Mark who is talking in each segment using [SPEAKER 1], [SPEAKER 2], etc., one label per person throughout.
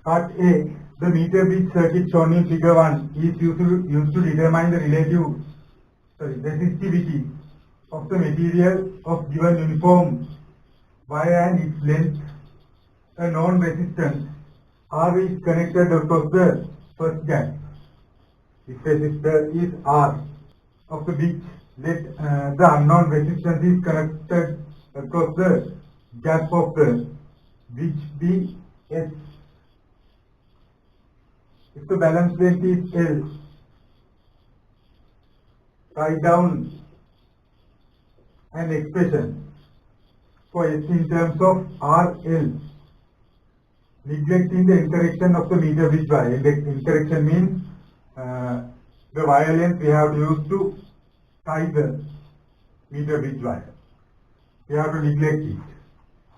[SPEAKER 1] Part A. The meter bridge circuit shown in figure 1 is used to determine the relative resistivity of the material of given uniform wire and its length. A known resistance R is connected across the first gap. This resistor is R of the bridge. Let the unknown resistance is connected across the gap of the bridge be S. If the balance length is L, write down an expression for S in terms of RL. Neglecting the interaction of the meter bridge wire. Interaction means the wire length we have to use to tie the meter bridge wire. We have to neglect it.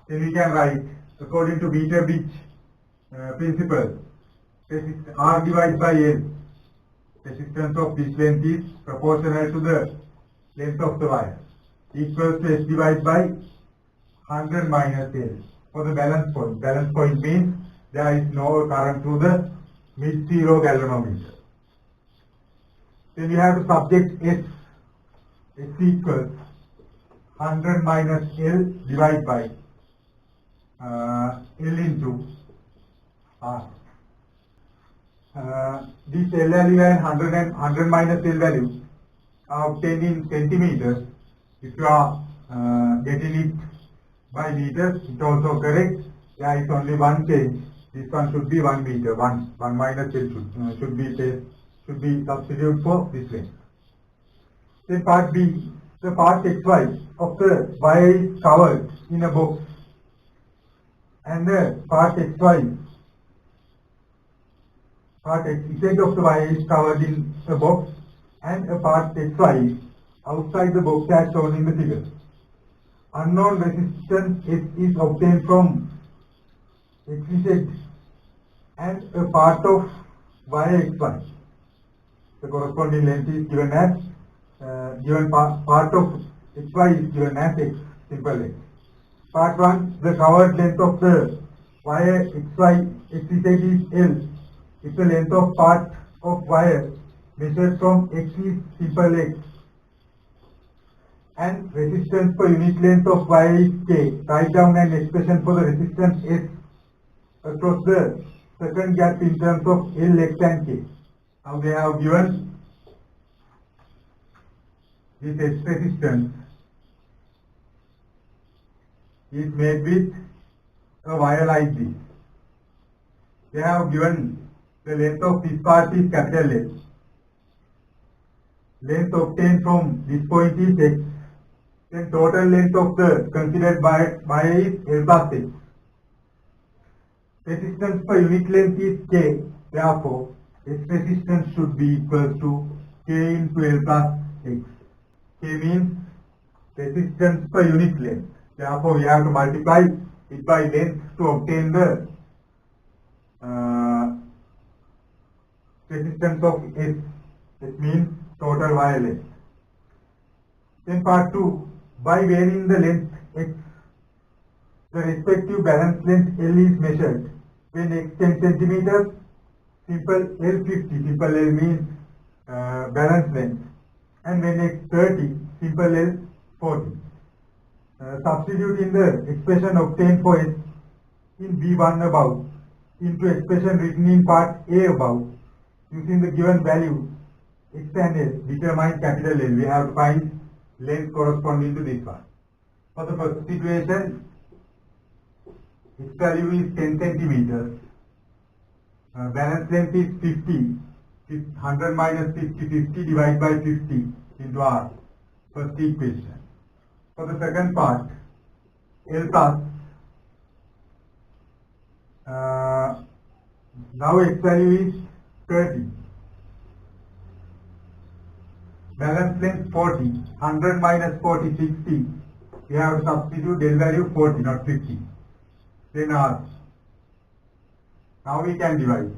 [SPEAKER 1] Then we can write, according to meter bridge principle, R divided by L. Resistance of this length is proportional to the length of the wire, equals to S divided by 100 minus L. For the balance point. Balance point means there is no current through the mid-zero galvanometer. Then you have to subject S. S equals 100 minus L divided by L into R. This L value and 100 minus L value are obtained in centimeters. If you are getting it by meters, it also correct. There is only one change. This one should be 1 meter. 1 minus L should be substituted for this length. Then part B, the part XY of the wire is covered in a box, and the part XY, part Z of the wire is covered in a box, and a part XY is outside the box as shown in the figure. Unknown resistance S is obtained from XZ and a part of wire XY. The corresponding length is given as part of XY is given as X, simple X. Part 1, the covered length of the wire XZ is L. If the length of part of wire measured from X is simple X, and resistance per unit length of wire is K, write down an expression for the resistance S across the second gap in terms of L, X and K. Now they have given this S resistance is made with a wire like this. They have given the length of this part is capital L. Length obtained from this point is X. Then total length of the considered wire is L plus X. Resistance per unit length is K. Therefore, S resistance should be equal to K into L plus X. K means resistance per unit length. Therefore, we have to multiply it by length to obtain the resistance of S. It means total wire length. Then part 2. By varying the length X, the respective balance length L is measured. When X 10 centimeters, simple L 50. Simple L means balance length. And when X 30, simple L 40. Substitute in the expression obtained for S in B1 above into expression written in part A above. Using the given values X and L, determine capital L. We have to find length corresponding to this one. For the first situation, its value is 10 centimeters. Balance length is 50. 100 minus 50, 50 divided by 50 into R. First equation. For the second part, L plus. Now X value is 30. Balance length 40. 100 minus 40, 60. We have to substitute L value 40, not 50. Then R. Now we can divide.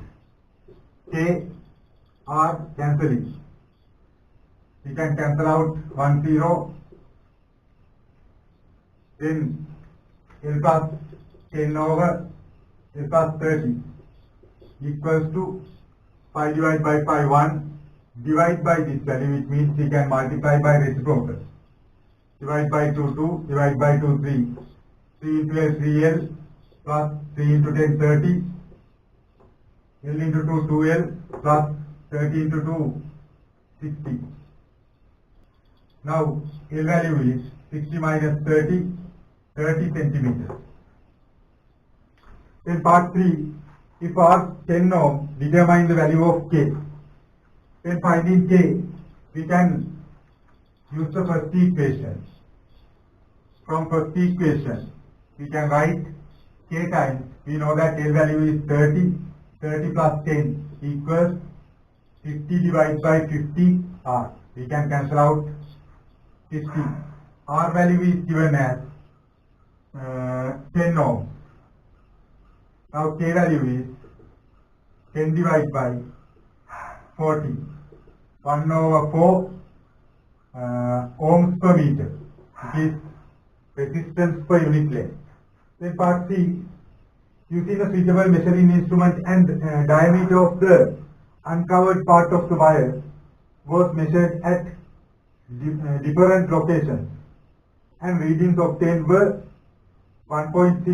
[SPEAKER 1] K, R cancelling. We can cancel out 1 0. Then L plus 10 over L plus 30. equals to pi divided by pi 1 divide by this value, which means we can multiply by reciprocal. Divide by 2, 2, divide by 2, 3. 3 into L, 3L, plus 3 into 10, 30. L into 2, 2L, plus 30 into 2, 60. Now, L value is 60 minus 30, 30 centimeters. In part 3, if R 10 ohm, determine the value of K. When finding K, we can use the first equation. From first equation, we can write K times, we know that L value is 30, 30 plus 10 equals 50 divided by 50 R. We can cancel out 50. R value is given as 10 ohm. Now K value is 10 divided by 40. 1 over 4 ohms per meter. It is resistance per unit length. Then part C, using a suitable measuring instrument and diameter of the uncovered part of the wire was measured at different locations, and readings obtained were 1.6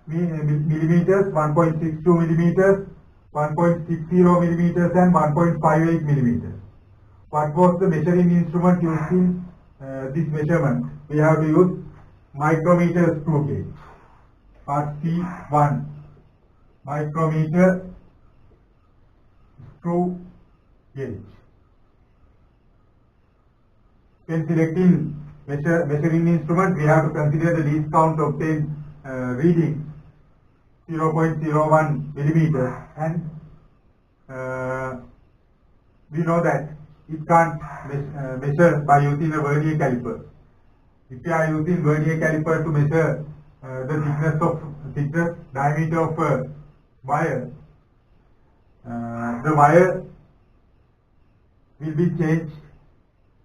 [SPEAKER 1] millimeters, 1.62 millimeters, 1.60 millimeters and 1.58 millimeters. What was the measuring instrument used in this measurement? We have to use micrometer screw gauge. Part C1, micrometer screw gauge. When selecting measuring instrument, we have to consider the least count obtained reading 0.01 millimeters, and we know that it can't measure by using a vernier caliper. If you are using vernier caliper to measure the thickness diameter of a wire, the wire will be changed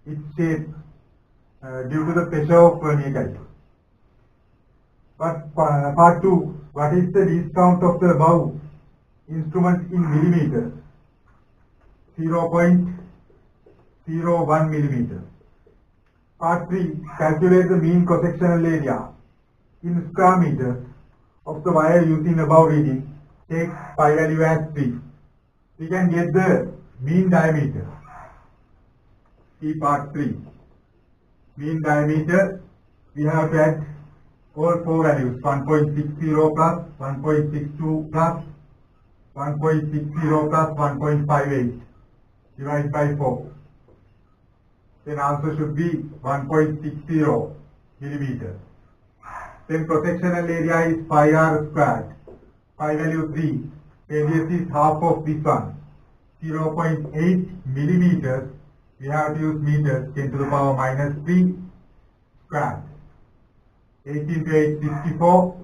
[SPEAKER 1] its shape due to the pressure of vernier caliper. But part 2, what is the least count of the above instrument in millimeters? 0.01 millimeters. Part 3, calculate the mean cross-sectional area in square meters of the wire using above reading. Take pi value as 3. We can get the mean diameter. See part 3. Mean diameter, we have to add all four values, 1.60 plus, 1.62 plus, 1.60 plus 1.58 divided by 4. Then answer should be 1.60 millimeters. Then cross-sectional area is pi r squared. Pi value 3. Radius is half of this one. 0.8 millimeters. We have to use meters. 10 to the power minus 3 squared. 8 into 8, 64.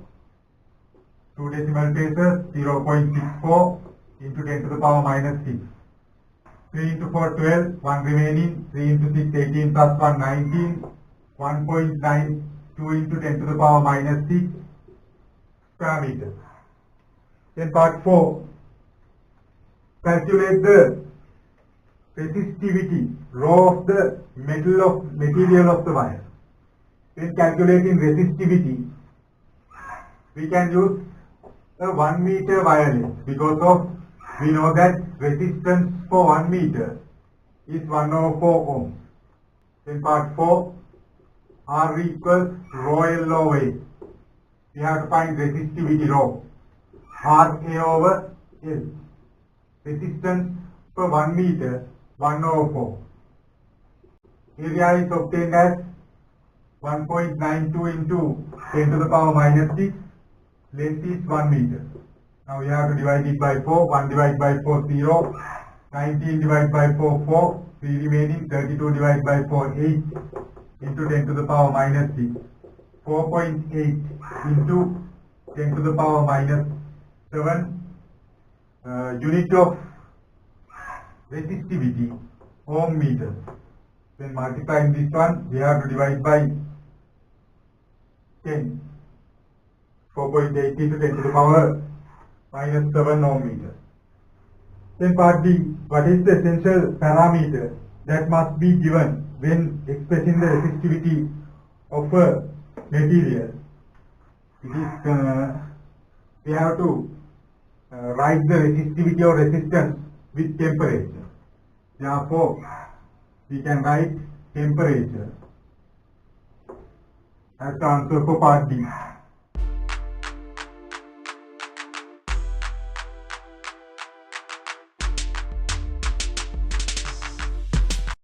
[SPEAKER 1] 2 decimal places, 0.64 into 10 to the power minus 6. 3 into 4, 12, 1 remaining, 3 into 6, 18 plus 1, 19, 1.92 into 10 to the power minus 6 square meters. Then part 4, calculate the resistivity, rho of the material of the wire. When calculating resistivity, we can use a 1 meter wire length, because of we know that resistance for 1 meter is 1 over 4 ohms. Then part 4, R equals rho L over A. We have to find resistivity rho. R A over L. Resistance for 1 meter, 1 over 4. Area is obtained as 1.92 into 10 to the power minus 6. Length is 1 meter. Now we have to divide it by 4. 1 divided by 4, 0. 19 divided by 4, 4. 3 remaining. 32 divided by 4, 8. Into 10 to the power minus 6. 4.8 into 10 to the power minus 7. Unit of resistivity, ohm meters. Then multiplying this one, we have to divide by 10. 4.8 into 10 to the power minus 7 ohm meters. Then part D, what is the essential parameter that must be given when expressing the resistivity of a material? It is, we have to write the resistivity or resistance with temperature. Therefore, we can write temperature as the answer for part D.